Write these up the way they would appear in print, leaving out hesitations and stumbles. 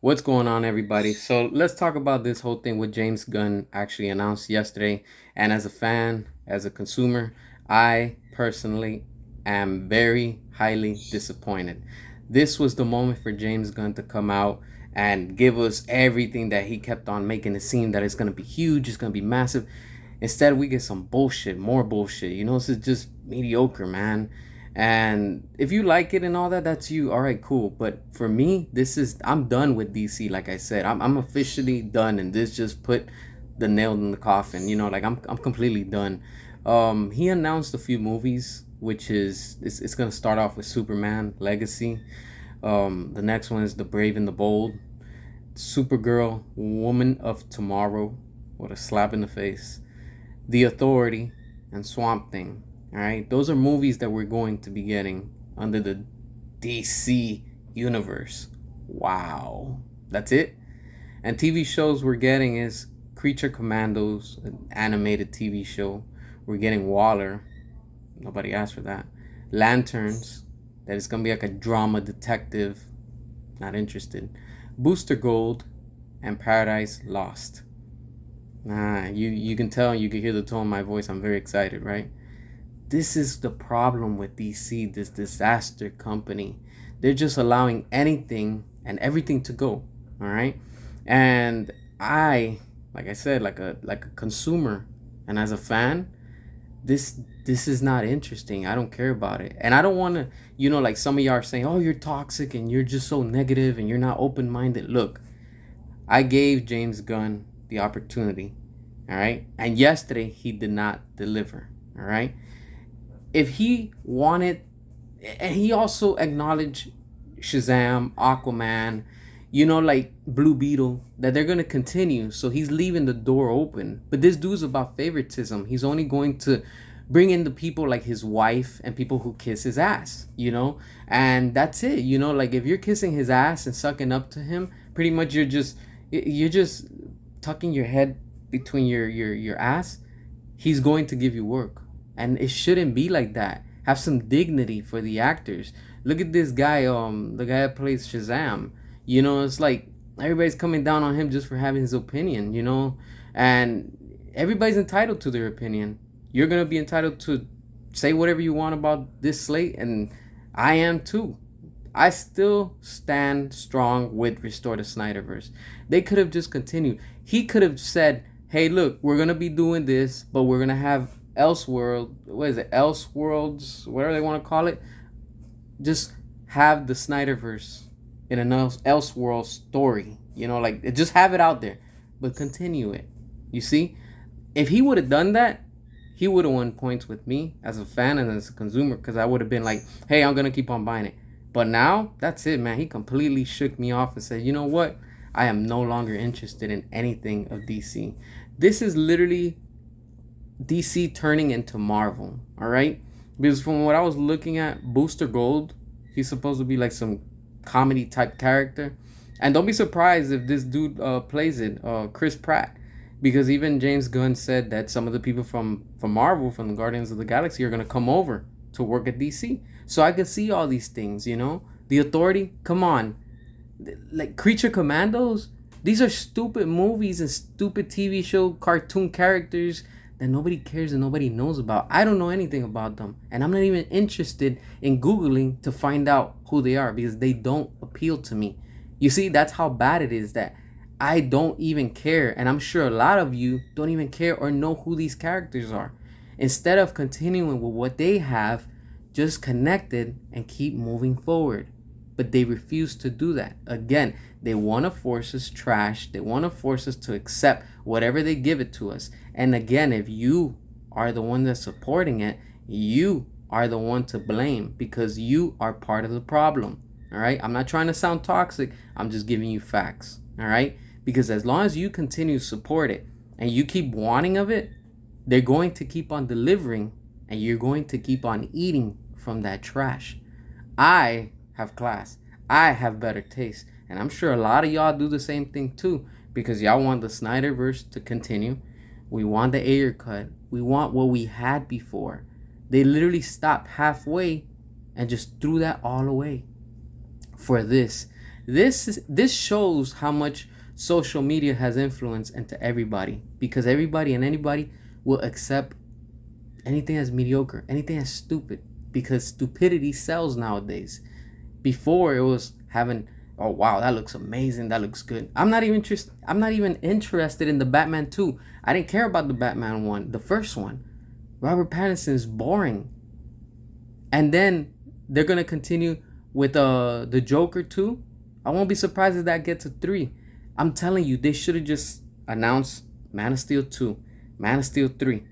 What's going on, everybody? So let's talk about this whole thing with James Gunn actually announced yesterday. And as a fan, as a consumer, I personally am very highly disappointed. This was the moment for James Gunn to come out and give us everything that he kept on making it seem that it's going to be huge, it's going to be massive. Instead, we get some bullshit, more bullshit. This is just mediocre, man. And if you like it and all that, that's you. All right, cool. But for me, I'm done with DC. Like I said, I'm officially done, and this just put the nail in the coffin. Like I'm completely done. He announced a few movies, which is it's gonna start off with Superman Legacy. The next one is The Brave and the Bold, Supergirl, Woman of Tomorrow. What a slap in the face. The Authority, and Swamp Thing. All right, those are movies that we're going to be getting under the DC universe. Wow, that's it. And TV shows we're getting is Creature Commandos, an animated TV show. We're getting Waller. Nobody asked for that. Lanterns, that is gonna be like a drama detective. Not interested. Booster Gold, and Paradise Lost. You can tell, you can hear the tone of my voice. I'm very excited, right? This is the problem with DC, this disaster company. They're just allowing anything and everything to go, all right? And I, like I said, like a consumer and as a fan, this is not interesting. I don't care about it. And I don't want to, like some of y'all are saying, "Oh, you're toxic and you're just so negative and you're not open-minded." Look, I gave James Gunn the opportunity, all right? And yesterday he did not deliver, all right? If he wanted, and he also acknowledged Shazam, Aquaman, like Blue Beetle, that they're going to continue. So he's leaving the door open. But this dude's about favoritism. He's only going to bring in the people like his wife and people who kiss his ass, and that's it. Like if you're kissing his ass and sucking up to him, pretty much you're just tucking your head between your ass. He's going to give you work, and it shouldn't be like that. Have some dignity for the actors. Look at this guy, the guy that plays Shazam. It's like everybody's coming down on him just for having his opinion. And everybody's entitled to their opinion. You're gonna be entitled to say whatever you want about this slate, and I am too. I still stand strong with Restore the Snyderverse. They could have just continued. He could have said, "Hey, look, we're gonna be doing this, but we're gonna have Elseworld. What is it? Elseworlds, whatever they want to call it. Just have the Snyderverse in an Elseworld story. Like just have it out there, but continue it. You see, if he would have done that, he would have won points with me as a fan and as a consumer, because I would have been like, hey, I'm gonna keep on buying it. But now, that's it, man. He completely shook me off and said, you know what? I am no longer interested in anything of DC. This is literally DC turning into Marvel, all right? Because from what I was looking at, Booster Gold, he's supposed to be like some comedy type character. And don't be surprised if this dude plays it, Chris Pratt. Because even James Gunn said that some of the people from Marvel, from the Guardians of the Galaxy, are going to come over to work at DC. So I could see all these things, The Authority, come on. Like Creature Commandos, these are stupid movies and stupid TV show cartoon characters that nobody cares and nobody knows about. I don't know anything about them. And I'm not even interested in Googling to find out who they are, because they don't appeal to me. You see, that's how bad it is, that I don't even care. And I'm sure a lot of you don't even care or know who these characters are. Instead of continuing with what they have, just connect it and keep moving forward. But they refuse to do that. Again, they want to force us trash. They want to force us to accept whatever they give it to us. And again, if you are the one that's supporting it, you are the one to blame, because you are part of the problem. All right? I'm not trying to sound toxic. I'm just giving you facts. All right? Because as long as you continue to support it and you keep wanting of it, they're going to keep on delivering, and you're going to keep on eating from that trash. I have class. I have better taste. And I'm sure a lot of y'all do the same thing too, because y'all want the Snyderverse to continue. We want the Ayer cut. We want what we had before. They literally stopped halfway and just threw that all away for this. This shows how much social media has influence into everybody, because everybody and anybody will accept anything that's mediocre, anything that's stupid, because stupidity sells nowadays. Before it was having, oh wow, that looks amazing, that looks good. I'm not even interested in the Batman 2. I didn't care about the Batman 1, the first one. Robert Pattinson is boring. And then they're gonna continue with the Joker 2. I won't be surprised if that gets a 3. I'm telling you, they should have just announced Man of Steel 2, Man of Steel 3.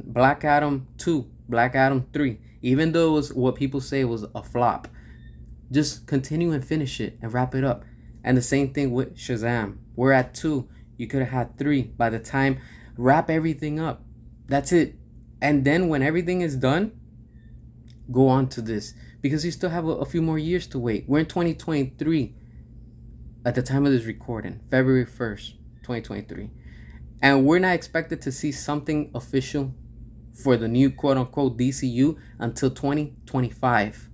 Black Adam 2, Black Adam 3. Even though it was what people say was a flop, just continue and finish it and wrap it up. And the same thing with Shazam. We're at 2. You could have had 3 by the time. Wrap everything up. That's it. And then when everything is done, go on to this, because you still have a few more years to wait. We're in 2023 at the time of this recording, February 1st, 2023. And we're not expected to see something official for the new quote-unquote DCU until 2025.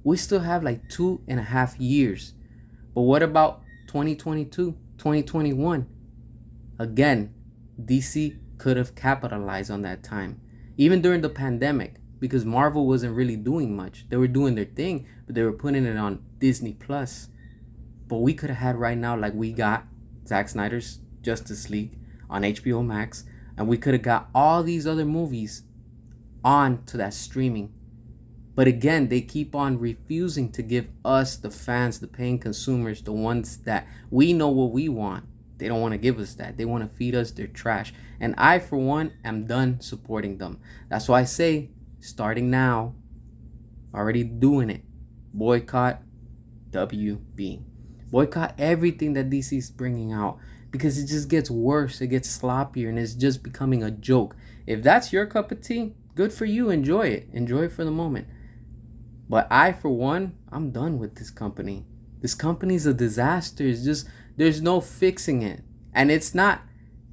We still have like 2.5 years. But what about 2022, 2021? Again, DC could have capitalized on that time. Even during the pandemic, because Marvel wasn't really doing much. They were doing their thing, but they were putting it on Disney Plus. But we could have had right now, like we got Zack Snyder's Justice League on HBO Max, and we could have got all these other movies on to that streaming. But again, they keep on refusing to give us, the fans, the paying consumers, the ones that we know what we want. They don't want to give us that. They want to feed us their trash. And I, for one, am done supporting them. That's why I say, starting now, already doing it, boycott WB. Boycott everything that DC is bringing out, because it just gets worse, it gets sloppier, and it's just becoming a joke. If that's your cup of tea, good for you. Enjoy it for the moment. But I, for one, I'm done with this company. This company's a disaster. It's just, there's no fixing it. And it's not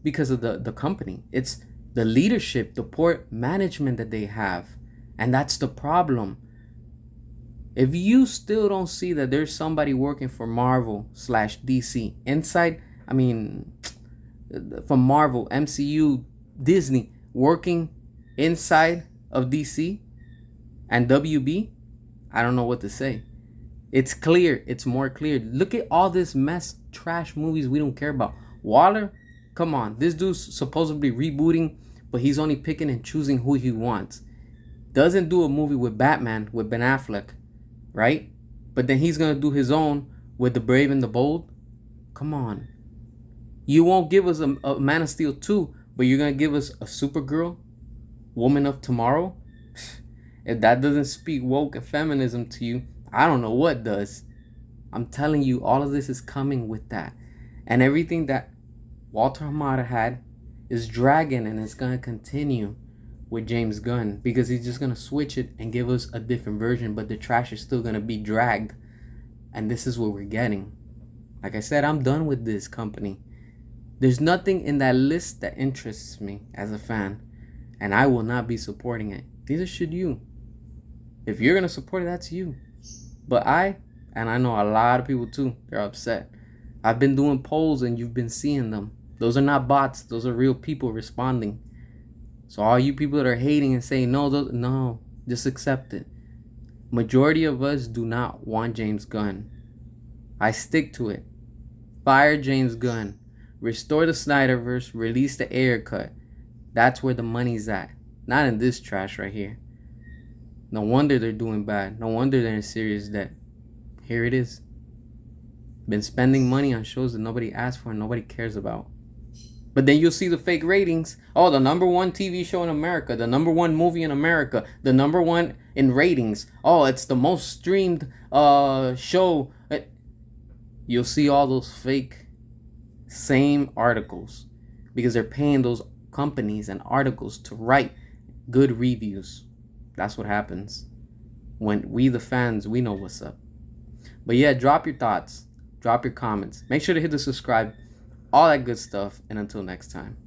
because of the company. It's the leadership, the poor management that they have. And that's the problem. If you still don't see that there's somebody working for Marvel/DC inside, from Marvel, MCU, Disney, working inside of DC and WB, I don't know what to say. It's clear. It's more clear. Look at all this mess, trash movies we don't care about. Waller, come on. This dude's supposedly rebooting, but he's only picking and choosing who he wants. Doesn't do a movie with Batman, with Ben Affleck, right? But then he's going to do his own with The Brave and the Bold. Come on. You won't give us a Man of Steel 2, but you're going to give us a Supergirl, Woman of Tomorrow? If that doesn't speak woke feminism to you, I don't know what does. I'm telling you, all of this is coming with that. And everything that Walter Hamada had is dragging, and it's going to continue with James Gunn, because he's just going to switch it and give us a different version, but the trash is still going to be dragged. And this is what we're getting. Like I said, I'm done with this company. There's nothing in that list that interests me as a fan, and I will not be supporting it. Neither should you. If you're going to support it, that's you. But I know a lot of people too, they're upset. I've been doing polls and you've been seeing them. Those are not bots. Those are real people responding. So all you people that are hating and saying, no, just accept it. Majority of us do not want James Gunn. I stick to it. Fire James Gunn. Restore the Snyderverse. Release the Ayer cut. That's where the money's at. Not in this trash right here. No wonder they're doing bad. No wonder they're in serious debt. Here it is. Been spending money on shows that nobody asked for and nobody cares about. But then you'll see the fake ratings. Oh, the #1 TV show in America. The #1 movie in America. The #1 in ratings. Oh, it's the most streamed show. You'll see all those fake same articles, because they're paying those companies and articles to write good reviews. That's what happens when we, the fans, we know what's up. But yeah, drop your thoughts. Drop your comments. Make sure to hit the subscribe. All that good stuff. And until next time.